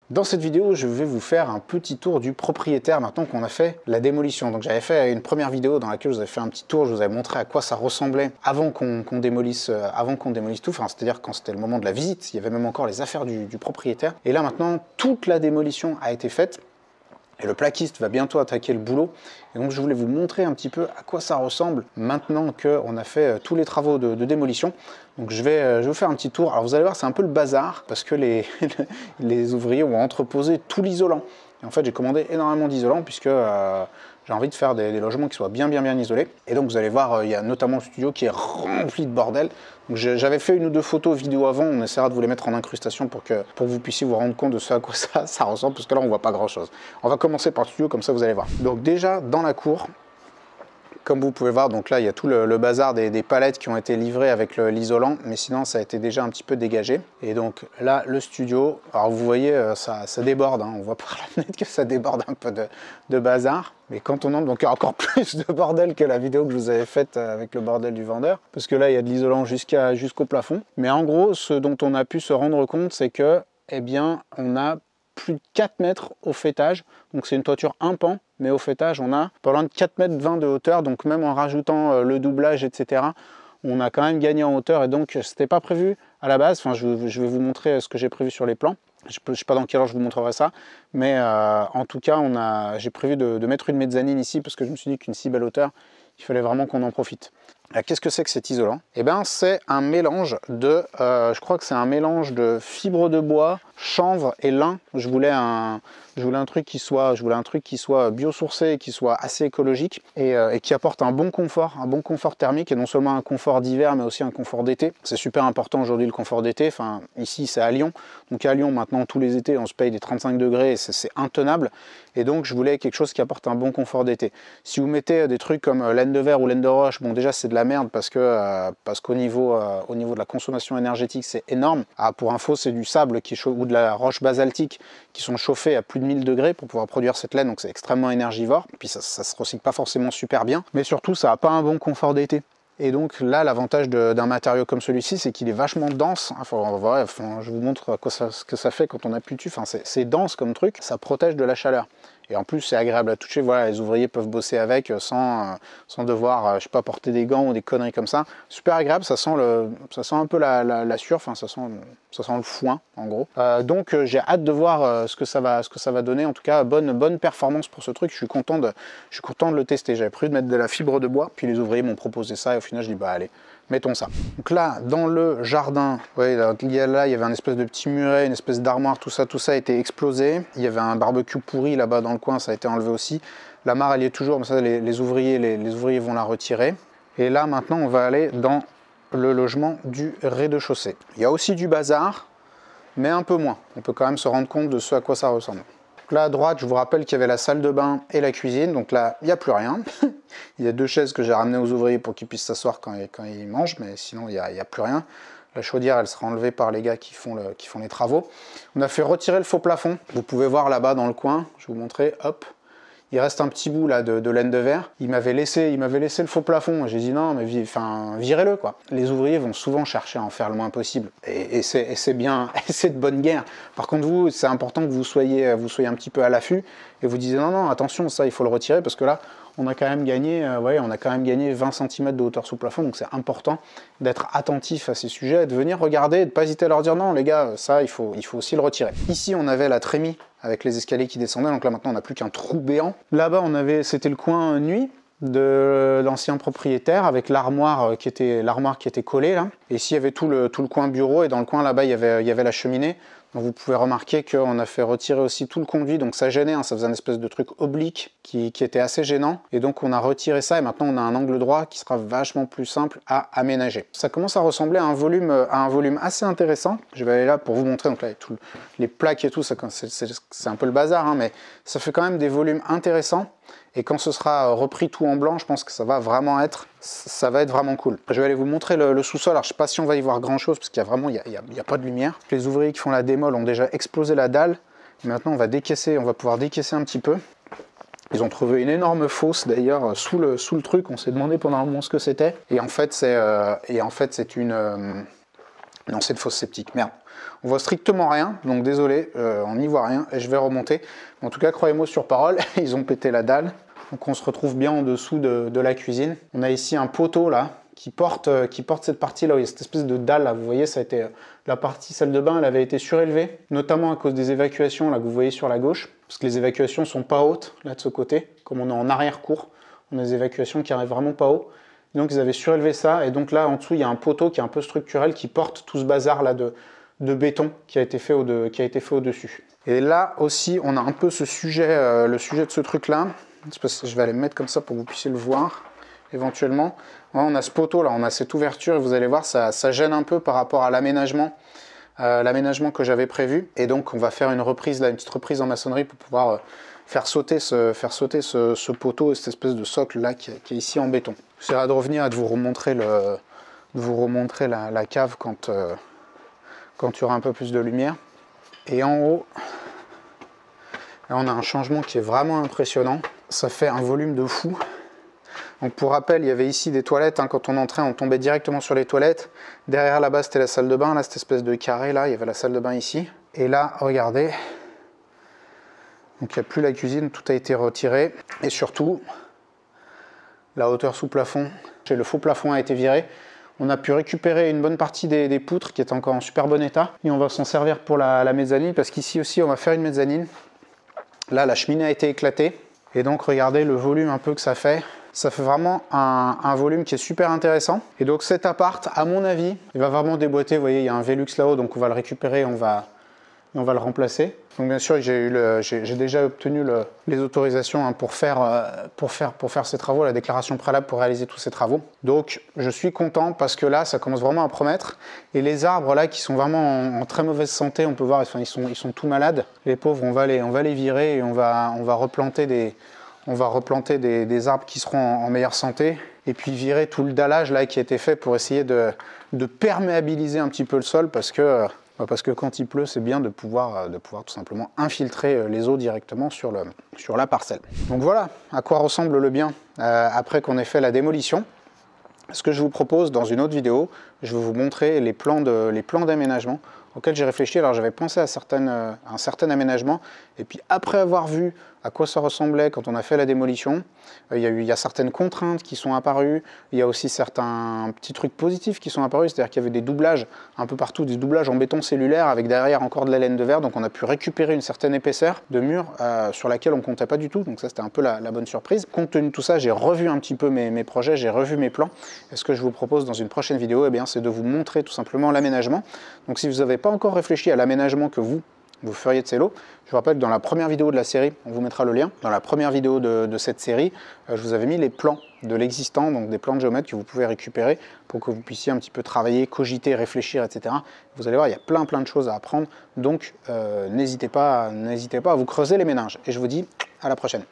Dans cette vidéo, je vais vous faire un petit tour du propriétaire maintenant qu'on a fait la démolition. Donc j'avais fait une première vidéo dans laquelle je vous avais fait un petit tour, je vous avais montré à quoi ça ressemblait avant qu'on démolisse tout, enfin c'est-à-dire quand c'était le moment de la visite, il y avait même encore les affaires du propriétaire. Et là maintenant, toute la démolition a été faite. Et le plaquiste va bientôt attaquer le boulot. Et donc je voulais vous montrer un petit peu à quoi ça ressemble maintenant qu'on a fait tous les travaux de démolition. Donc je vais vous faire un petit tour. Alors vous allez voir, c'est un peu le bazar parce que les ouvriers ont entreposé tout l'isolant. Et en fait, j'ai commandé énormément d'isolant puisque j'ai envie de faire des logements qui soient bien isolés. Et donc vous allez voir, il y a notamment le studio qui est rempli de bordel. J'avais fait une ou deux photos vidéo avant, on essaiera de vous les mettre en incrustation pour que vous puissiez vous rendre compte de ce à quoi ça ressemble, parce que là on voit pas grand chose. On va commencer par le studio, comme ça vous allez voir. Donc déjà dans la cour, comme vous pouvez voir, donc là il y a tout le bazar des palettes qui ont été livrées avec l'isolant, mais sinon ça a été déjà un petit peu dégagé. Et donc là le studio, alors vous voyez ça déborde, hein, on voit par la fenêtre que ça déborde un peu de bazar. Mais quand on entre, donc il y a encore plus de bordel que la vidéo que je vous avais faite avec le bordel du vendeur, parce que là il y a de l'isolant jusqu'au plafond. Mais en gros, ce dont on a pu se rendre compte, c'est que, eh bien, on a plus de 4 mètres au faîtage, donc c'est une toiture un pan, mais au faîtage on a pas loin de 4,20 m de hauteur, donc même en rajoutant le doublage, etc., on a quand même gagné en hauteur, et donc c'était pas prévu à la base. Enfin, je vais vous montrer ce que j'ai prévu sur les plans. Je ne sais pas dans quelle heure je vous montrerai ça, mais en tout cas, j'ai prévu de mettre une mezzanine ici, parce que je me suis dit qu'une si belle hauteur, il fallait vraiment qu'on en profite. Qu'est-ce que c'est que cet isolant? Eh bien, c'est un mélange je crois que c'est un mélange de fibre de bois, chanvre et lin. Je voulais un truc qui soit biosourcé, qui soit assez écologique et qui apporte un bon confort thermique, et non seulement un confort d'hiver, mais aussi un confort d'été. C'est super important aujourd'hui le confort d'été. Enfin, ici c'est à Lyon, donc à Lyon maintenant tous les étés on se paye des 35 degrés et c'est intenable. Et donc je voulais quelque chose qui apporte un bon confort d'été. Si vous mettez des trucs comme laine de verre ou laine de roche, bon déjà c'est de la merde parce qu'au niveau de la consommation énergétique c'est énorme. Ah, pour info, c'est du sable ou de la roche basaltique qui sont chauffés à plus de 1000 degrés pour pouvoir produire cette laine, donc c'est extrêmement énergivore. Et puis ça se recycle pas forcément super bien, mais surtout ça n'a pas un bon confort d'été. Et donc là, l'avantage d'un matériau comme celui-ci, c'est qu'il est vachement dense. Je vous montre ce que ça fait quand on appuie dessus. Enfin, c'est dense comme truc, ça protège de la chaleur. Et en plus, c'est agréable à toucher. Voilà, les ouvriers peuvent bosser avec sans devoir, je sais pas, porter des gants ou des conneries comme ça. Super agréable, ça sent un peu la sueur, enfin, ça sent le foin, en gros. Donc, j'ai hâte de voir ce que ça va donner. En tout cas, bonne performance pour ce truc. Je suis content de le tester. J'avais prévu de mettre de la fibre de bois, puis les ouvriers m'ont proposé ça, et au final, je dis, bah allez, mettons ça. Donc là, dans le jardin, vous voyez, là, il y avait un espèce de petit muret, une espèce d'armoire, tout ça a été explosé. Il y avait un barbecue pourri là-bas dans le coin, ça a été enlevé aussi. La mare, elle y est toujours, mais ça, les ouvriers vont la retirer. Et là, maintenant, on va aller dans le logement du rez-de-chaussée. Il y a aussi du bazar, mais un peu moins. On peut quand même se rendre compte de ce à quoi ça ressemble. Donc là, à droite, je vous rappelle qu'il y avait la salle de bain et la cuisine. Donc là, il n'y a plus rien. Il y a 2 chaises que j'ai ramenées aux ouvriers pour qu'ils puissent s'asseoir quand ils mangent, mais sinon, il n'y a plus rien. La chaudière, elle sera enlevée par les gars qui font les travaux. On a fait retirer le faux plafond. Vous pouvez voir là-bas dans le coin, je vais vous montrer, hop. Il reste un petit bout là de laine de verre. Il m'avait laissé le faux plafond. J'ai dit non, mais virez-le quoi. Les ouvriers vont souvent chercher à en faire le moins possible. Et c'est bien, c'est de bonne guerre. Par contre, vous, c'est important que vous soyez un petit peu à l'affût et vous disiez non, attention, ça il faut le retirer parce que là, on a quand même gagné 20 cm de hauteur sous plafond, donc c'est important d'être attentif à ces sujets, de venir regarder, de ne pas hésiter à leur dire non les gars, ça il faut aussi le retirer. Ici on avait la trémie avec les escaliers qui descendaient, donc là maintenant on n'a plus qu'un trou béant. Là-bas c'était le coin nuit de l'ancien propriétaire avec l'armoire qui était collée là. Et ici il y avait tout le coin bureau, et dans le coin là-bas il y avait la cheminée. Donc vous pouvez remarquer qu'on a fait retirer aussi tout le conduit, donc ça gênait, hein, ça faisait une espèce de truc oblique qui était assez gênant. Et donc on a retiré ça et maintenant on a un angle droit qui sera vachement plus simple à aménager. Ça commence à ressembler à un volume assez intéressant. Je vais aller là pour vous montrer, donc là avec tous les plaques et tout, c'est un peu le bazar, hein, mais ça fait quand même des volumes intéressants. Et quand ce sera repris tout en blanc, je pense que ça va être vraiment cool. Je vais aller vous montrer le sous-sol. Alors je ne sais pas si on va y voir grand chose parce qu'il y a vraiment, il y a pas de lumière. Les ouvriers qui font la démol ont déjà explosé la dalle. Et maintenant on va pouvoir décaisser un petit peu. Ils ont trouvé une énorme fosse d'ailleurs sous le truc. On s'est demandé pendant un moment ce que c'était. Et en fait c'est une... non, c'est une fosse septique, merde. On voit strictement rien, donc désolé, on n'y voit rien et je vais remonter. En tout cas, croyez-moi sur parole, ils ont pété la dalle. Donc on se retrouve bien en dessous de la cuisine. On a ici un poteau là qui porte cette partie là où il y a cette espèce de dalle là. Vous voyez, ça a été la partie salle de bain, elle avait été surélevée, notamment à cause des évacuations là que vous voyez sur la gauche, parce que les évacuations sont pas hautes là de ce côté, comme on est en arrière-cour, on a des évacuations qui arrivent vraiment pas haut. Donc ils avaient surélevé ça et donc là en dessous il y a un poteau qui est un peu structurel qui porte tout ce bazar là de béton qui a été fait au-dessus. Et là aussi on a un peu ce sujet, le sujet de ce truc là. Je vais aller me mettre comme ça pour que vous puissiez le voir éventuellement. Ouais, on a ce poteau là, on a cette ouverture et vous allez voir ça gêne un peu par rapport à l'aménagement que j'avais prévu. Et donc on va faire une petite reprise en maçonnerie pour pouvoir faire sauter ce poteau et cette espèce de socle là qui est ici en béton. J'essaierai de revenir et de vous remontrer la cave quand il y aura un peu plus de lumière. Et en haut, là on a un changement qui est vraiment impressionnant. Ça fait un volume de fou. Donc pour rappel, il y avait ici des toilettes. Quand on entrait, on tombait directement sur les toilettes. Derrière là-bas, c'était la salle de bain. Là, cette espèce de carré là, il y avait la salle de bain ici. Et là, regardez. Donc il n'y a plus la cuisine, tout a été retiré. Et surtout, la hauteur sous plafond. Le faux plafond a été viré. On a pu récupérer une bonne partie des poutres qui étaient encore en super bon état. Et on va s'en servir pour la mezzanine parce qu'ici aussi, on va faire une mezzanine. Là, la cheminée a été éclatée. Et donc, regardez le volume un peu que ça fait. Ça fait vraiment un volume qui est super intéressant. Et donc, cet appart, à mon avis, il va vraiment déboîter. Vous voyez, il y a un Velux là-haut, donc on va le récupérer, on va le remplacer. Donc, bien sûr, j'ai déjà obtenu les autorisations pour faire ces travaux, la déclaration préalable pour réaliser tous ces travaux. Donc, je suis content parce que là, ça commence vraiment à promettre. Et les arbres là, qui sont vraiment en très mauvaise santé, on peut voir, enfin, ils sont tout malades. Les pauvres, on va les virer et on va replanter des arbres qui seront en meilleure santé et puis virer tout le dallage là qui a été fait pour essayer de perméabiliser un petit peu le sol parce que quand il pleut, c'est bien de pouvoir tout simplement infiltrer les eaux directement sur la parcelle. Donc voilà à quoi ressemble le bien après qu'on ait fait la démolition. Ce que je vous propose dans une autre vidéo, je vais vous montrer les plans d'aménagement auxquels j'ai réfléchi. Alors j'avais pensé à un certain aménagement et puis après avoir vu à quoi ça ressemblait quand on a fait la démolition, il y a certaines contraintes qui sont apparues, il y a aussi certains petits trucs positifs qui sont apparus, c'est-à-dire qu'il y avait des doublages un peu partout, des doublages en béton cellulaire avec derrière encore de la laine de verre, donc on a pu récupérer une certaine épaisseur de mur sur laquelle on ne comptait pas du tout, donc ça c'était un peu la bonne surprise. Compte tenu de tout ça, j'ai revu un petit peu mes projets, j'ai revu mes plans, et ce que je vous propose dans une prochaine vidéo, eh bien, c'est de vous montrer tout simplement l'aménagement. Donc si vous n'avez pas encore réfléchi à l'aménagement que vous feriez de ces lots. Je vous rappelle que dans la première vidéo de la série, on vous mettra le lien, dans la première vidéo de cette série, je vous avais mis les plans de l'existant, donc des plans de géomètre que vous pouvez récupérer pour que vous puissiez un petit peu travailler, cogiter, réfléchir, etc. Vous allez voir, il y a plein de choses à apprendre, donc n'hésitez pas à vous creuser les méninges. Et je vous dis à la prochaine.